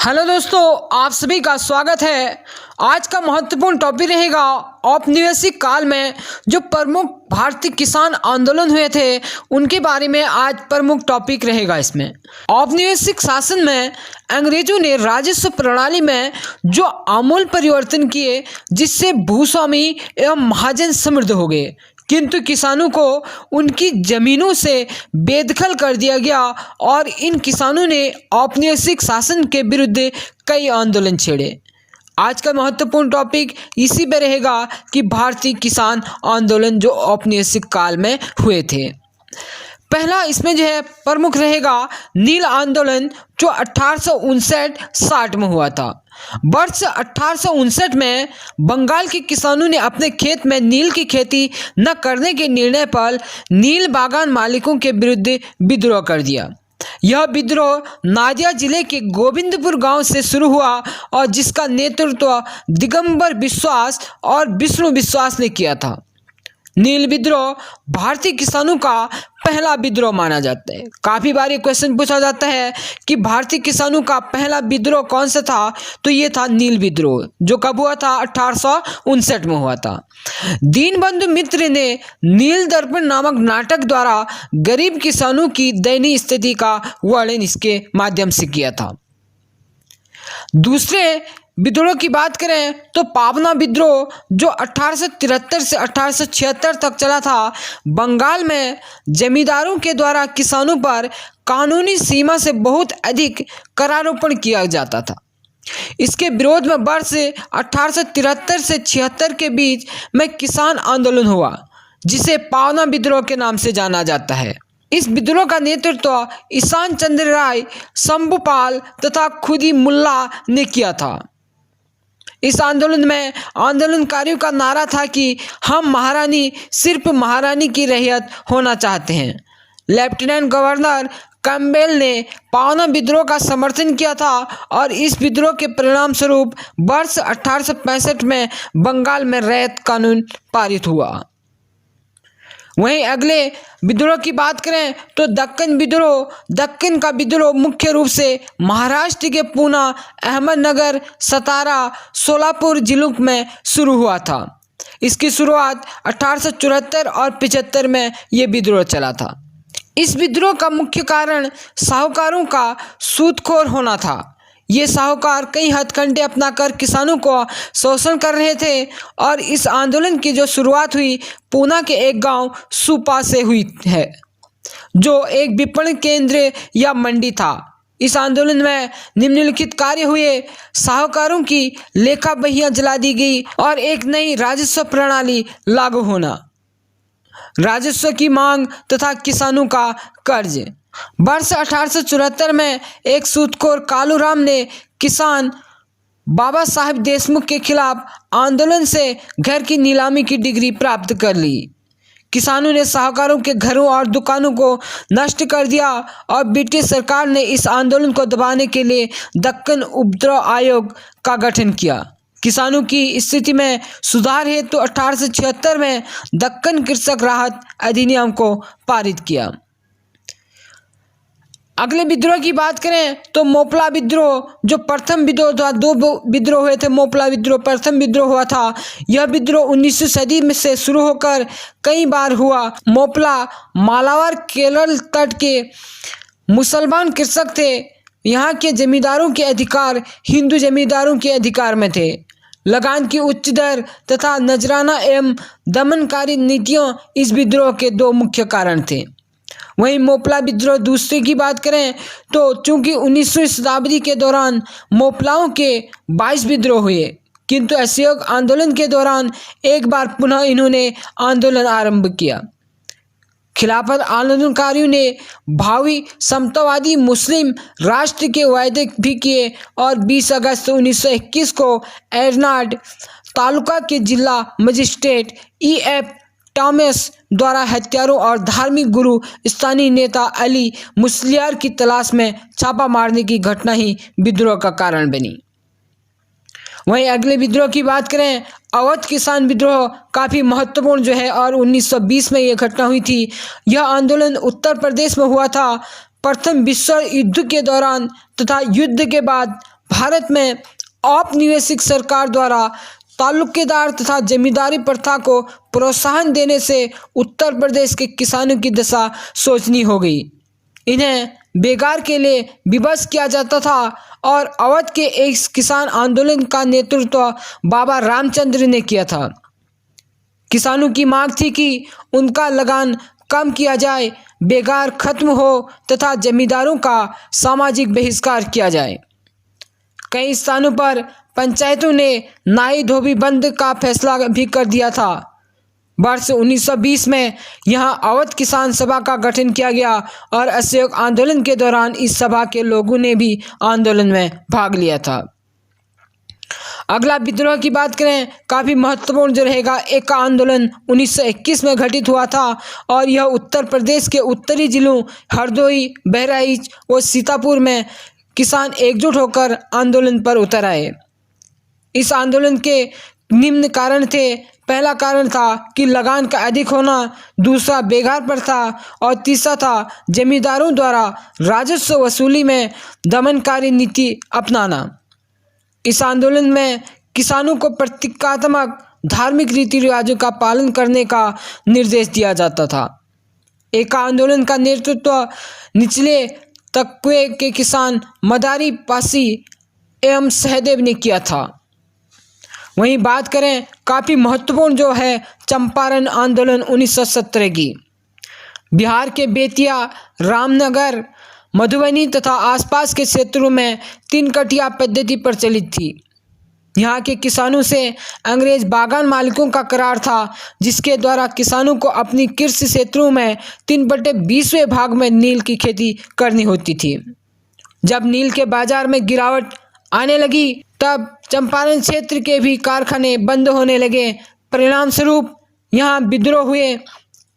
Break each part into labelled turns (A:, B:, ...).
A: Hello दोस्तों, आप सभी का स्वागत है। आज का महत्वपूर्ण टॉपिक रहेगा औपनिवेशिक काल में जो प्रमुख भारतीय किसान आंदोलन हुए थे उनके बारे में आज प्रमुख टॉपिक रहेगा। इसमें औपनिवेशिक शासन में अंग्रेजों ने राजस्व प्रणाली में जो आमूल परिवर्तन किए जिससे भूस्वामी एवं महाजन समृद्ध हो गए, किंतु किसानों को उनकी जमीनों से बेदखल कर दिया गया और इन किसानों ने औपनिवेशिक शासन के विरुद्ध कई आंदोलन छेड़े। आज का महत्वपूर्ण टॉपिक इसी पे रहेगा कि भारतीय किसान आंदोलन जो औपनिवेशिक काल में हुए थे। पहला इसमें जो है प्रमुख रहेगा नील आंदोलन जो 1859-60 में हुआ था। वर्ष 1859 में बंगाल के किसानों ने अपने खेत में नील की खेती न करने के निर्णय पर नील बागान मालिकों के विरुद्ध विद्रोह कर दिया। यह विद्रोह नादिया जिले के गोविंदपुर गांव से शुरू हुआ और जिसका नेतृत्व दिगंबर विश्वास और विष्णु विश्वास ने किया था। नील विद्रोह भारतीय किसानों का पहला विद्रोह माना जाता है। काफ़ी बार ये क्वेश्चन पूछा जाता है कि भारतीय किसानों का पहला विद्रोह कौन सा था, तो ये था नील विद्रोह जो कब हुआ था, 1859 में हुआ था। दीनबंधु मित्र ने नील दर्पण नामक नाटक द्वारा गरीब किसानों की दयनीय स्थिति का वर्णन इसके माध्यम से किया था। दूसरे विद्रोह की बात करें तो पावना विद्रोह जो 1873 से 1876 तक चला था। बंगाल में जमींदारों के द्वारा किसानों पर कानूनी सीमा से बहुत अधिक करारोपण किया जाता था। इसके विरोध में वर्ष 1873 से 76 के बीच में किसान आंदोलन हुआ जिसे पावना विद्रोह के नाम से जाना जाता है। इस विद्रोह का नेतृत्व ईशान चंद्र राय, शंभुपाल तथा खुदी मुल्ला ने किया था। इस आंदोलन में आंदोलनकारियों का नारा था कि हम महारानी सिर्फ महारानी की रैयत होना चाहते हैं। लेफ्टिनेंट गवर्नर कैम्पबेल ने पावना विद्रोह का समर्थन किया था और इस विद्रोह के परिणाम स्वरूप वर्ष 1865 में बंगाल में रैयत कानून पारित हुआ। वहीं अगले विद्रोह की बात करें तो दक्कन विद्रोह। दक्कन का विद्रोह मुख्य रूप से महाराष्ट्र के पूना, अहमदनगर, सतारा, सोलापुर जिलों में शुरू हुआ था। इसकी शुरुआत 1874 और 75 में ये विद्रोह चला था। इस विद्रोह का मुख्य कारण साहूकारों का सूदखोर होना था। ये साहूकार कई हथकंडे अपनाकर किसानों को शोषण कर रहे थे और इस आंदोलन की जो शुरुआत हुई पूना के एक गांव सुपा से हुई है जो एक विपणन केंद्र या मंडी था। इस आंदोलन में निम्नलिखित कार्य हुए। साहूकारों की लेखा बहियां जला दी गई और एक नई राजस्व प्रणाली लागू होना, राजस्व की मांग तथा किसानों का कर्ज। वर्ष 1874 में एक सूदखोर कालूराम ने किसान बाबा साहेब देशमुख के खिलाफ आंदोलन से घर की नीलामी की डिग्री प्राप्त कर ली। किसानों ने साहूकारों के घरों और दुकानों को नष्ट कर दिया और ब्रिटिश सरकार ने इस आंदोलन को दबाने के लिए दक्कन उपद्रव आयोग का गठन किया। किसानों की स्थिति में सुधार हेतु तो 1876 में दक्कन कृषक राहत अधिनियम को पारित किया। अगले विद्रोह की बात करें तो मोपला विद्रोह जो प्रथम विद्रोह था। दो विद्रोह हुए थे। मोपला विद्रोह प्रथम विद्रोह हुआ था। यह विद्रोह 19वीं सदी में से शुरू होकर कई बार हुआ। मोपला मालाबार केरल तट के मुसलमान कृषक थे। यहाँ के जमींदारों के अधिकार हिंदू जमींदारों के अधिकार में थे। लगान की उच्च दर तथा नजराना एवं दमनकारी नीतियों इस विद्रोह के दो मुख्य कारण थे। वहीं मोपला विद्रोह दूसरे की बात करें तो चूंकि 19वीं शताब्दी के दौरान मोपलाओं के 22 विद्रोह हुए, किंतु असहयोग आंदोलन के दौरान एक बार पुनः इन्होंने आंदोलन आरंभ किया। खिलाफत आंदोलनकारियों ने भावी समतावादी मुस्लिम राष्ट्र के वायदे भी किए और 20 अगस्त 1921 को एरनाड तालुका के जिला मजिस्ट्रेट E.F. टॉमस द्वारा हत्यारों और धार्मिक गुरु स्थानीय नेता अली मुस्लियार की तलाश में छापा मारने की घटना ही विद्रोह का कारण बनी। वहीं अगले विद्रोह की बात करें, अवध किसान विद्रोह काफ़ी महत्वपूर्ण जो है और 1920 में ये घटना हुई थी। यह आंदोलन उत्तर प्रदेश में हुआ था। प्रथम विश्व युद्ध के दौरान तथा युद्ध के बाद भारत में औपनिवेशिक सरकार द्वारा तालुकेदार तथा जमींदारी प्रथा को प्रोत्साहन देने से उत्तर प्रदेश के किसानों की दशा सोचनी हो गई। इन्हें बेगार के लिए विवश किया जाता था और अवध के एक किसान आंदोलन का नेतृत्व बाबा रामचंद्र ने किया था। किसानों की मांग थी कि उनका लगान कम किया जाए, बेगार खत्म हो तथा जमींदारों का सामाजिक बहिष्कार किया जाए। कई स्थानों पर पंचायतों ने नाई धोबी बंद का फैसला भी कर दिया था। वर्ष 1920 में यहां अवध किसान सभा का गठन किया गया और असहयोग आंदोलन के दौरान इस सभा के लोगों ने भी आंदोलन में भाग लिया था। अगला विद्रोह की बात करें, काफ़ी महत्वपूर्ण जो रहेगा, एक आंदोलन 1921 में घटित हुआ था और यह उत्तर प्रदेश के उत्तरी जिलों हरदोई, बहराइच और सीतापुर में किसान एकजुट होकर आंदोलन पर उतर आए। इस आंदोलन के निम्न कारण थे। पहला कारण था कि लगान का अधिक होना, दूसरा बेगार प्रथा और तीसरा था जमींदारों द्वारा राजस्व वसूली में दमनकारी नीति अपनाना। इस आंदोलन में किसानों को प्रतीकात्मक धार्मिक रीति रिवाजों का पालन करने का निर्देश दिया जाता था। एक आंदोलन का नेतृत्व निचले तबके के किसान मदारी पासी एवं सहदेव ने किया था। वहीं बात करें काफ़ी महत्वपूर्ण जो है चंपारण आंदोलन 1917 की। बिहार के बेतिया, रामनगर, मधुबनी तथा आसपास के क्षेत्रों में 3 कटिया पद्धति प्रचलित थी। यहाँ के किसानों से अंग्रेज बागान मालिकों का करार था, जिसके द्वारा किसानों को अपनी कृषि क्षेत्रों में 3/20वें भाग में नील की खेती करनी होती थी। जब नील के बाजार में गिरावट आने लगी तब चंपारण क्षेत्र के भी कारखाने बंद होने लगे। परिणाम स्वरूप यहाँ विद्रोह हुए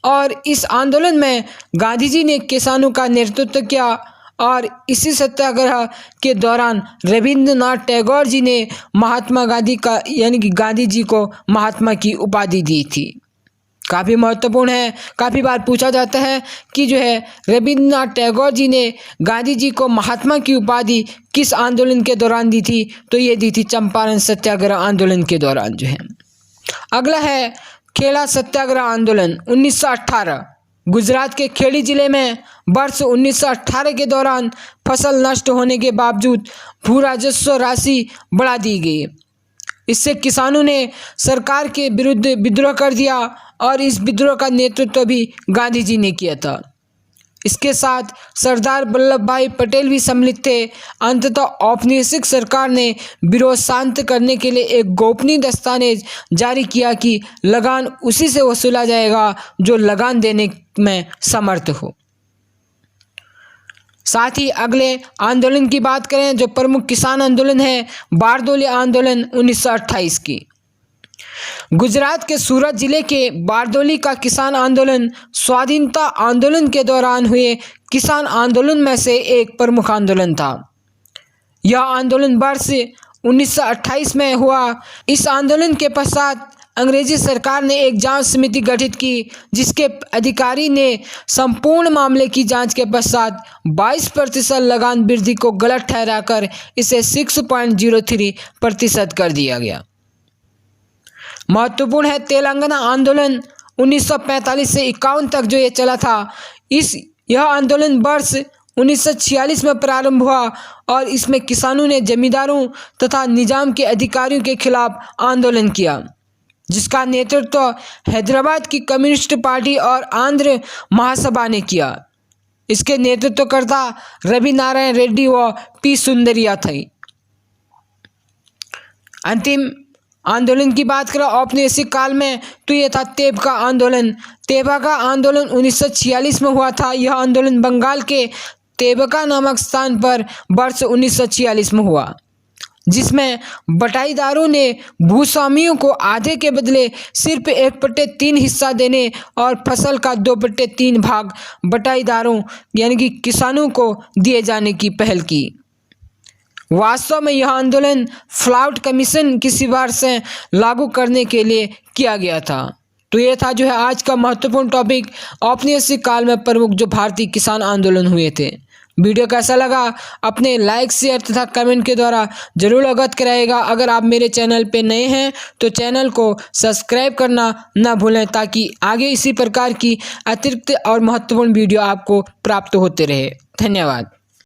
A: और इस आंदोलन में गांधी जी ने किसानों का नेतृत्व किया और इसी सत्याग्रह के दौरान रविंद्रनाथ टैगोर जी ने महात्मा गांधी का यानी कि गांधी जी को महात्मा की उपाधि दी थी। काफ़ी महत्वपूर्ण है, काफ़ी बार पूछा जाता है कि जो है रविंद्रनाथ टैगोर जी ने गांधी जी को महात्मा की उपाधि किस आंदोलन के दौरान दी थी, तो ये दी थी चंपारण सत्याग्रह आंदोलन के दौरान जो है। अगला है खेड़ा सत्याग्रह आंदोलन 1918। गुजरात के खेड़ी जिले में वर्ष 1918 के दौरान फसल नष्ट होने के बावजूद भू राजस्व राशि बढ़ा दी गई। इससे किसानों ने सरकार के विरुद्ध विद्रोह कर दिया और इस विद्रोह का नेतृत्व भी गांधी जी ने किया था। इसके साथ सरदार वल्लभ भाई पटेल भी सम्मिलित थे। अंततः औपनिवेशिक सरकार ने विरोध शांत करने के लिए एक गोपनीय दस्तावेज जारी किया कि लगान उसी से वसूला जाएगा जो लगान देने में समर्थ हो। साथ ही अगले आंदोलन की बात करें, जो प्रमुख किसान आंदोलन है बारदोली आंदोलन 1928 की। गुजरात के सूरत जिले के बारदोली का किसान आंदोलन स्वाधीनता आंदोलन के दौरान हुए किसान आंदोलन में से एक प्रमुख आंदोलन था। यह आंदोलन वर्ष 1928 में हुआ। इस आंदोलन के पश्चात अंग्रेजी सरकार ने एक जांच समिति गठित की, जिसके अधिकारी ने संपूर्ण मामले की जांच के पश्चात 22% लगान वृद्धि को गलत ठहराकर इसे 6.03% कर दिया गया। महत्वपूर्ण है तेलंगाना आंदोलन 1945 से 51 तक जो ये चला था। यह आंदोलन वर्ष 1946 में प्रारंभ हुआ और इसमें किसानों ने जमींदारों तथा निजाम के अधिकारियों के खिलाफ आंदोलन किया, जिसका नेतृत्व हैदराबाद की कम्युनिस्ट पार्टी और आंध्र महासभा ने किया। इसके नेतृत्वकर्ता रवि नारायण रेड्डी व पी सुंदरिया थे। अंतिम आंदोलन की बात करें औपनिवेशिक काल में, तो ये था तेभका आंदोलन। तेभका आंदोलन 1946 में हुआ था। यह आंदोलन बंगाल के तेभका नामक स्थान पर वर्ष 1946 में हुआ, जिसमें बटाईदारों ने भूस्वामियों को आधे के बदले सिर्फ 1/3 हिस्सा देने और फसल का 2/3 भाग बटाईदारों यानी कि किसानों को दिए जाने की पहल की। वास्तव में यह आंदोलन फ्लाउट कमीशन की सिफारिश से लागू करने के लिए किया गया था। तो ये था जो है आज का महत्वपूर्ण टॉपिक, औपनिवेशिक काल में प्रमुख जो भारतीय किसान आंदोलन हुए थे। वीडियो कैसा लगा अपने लाइक शेयर तथा कमेंट के द्वारा जरूर अवगत कराइएगा। अगर आप मेरे चैनल पे नए हैं तो चैनल को सब्सक्राइब करना ना भूलें, ताकि आगे इसी प्रकार की अतिरिक्त और महत्वपूर्ण वीडियो आपको प्राप्त होते रहे। धन्यवाद।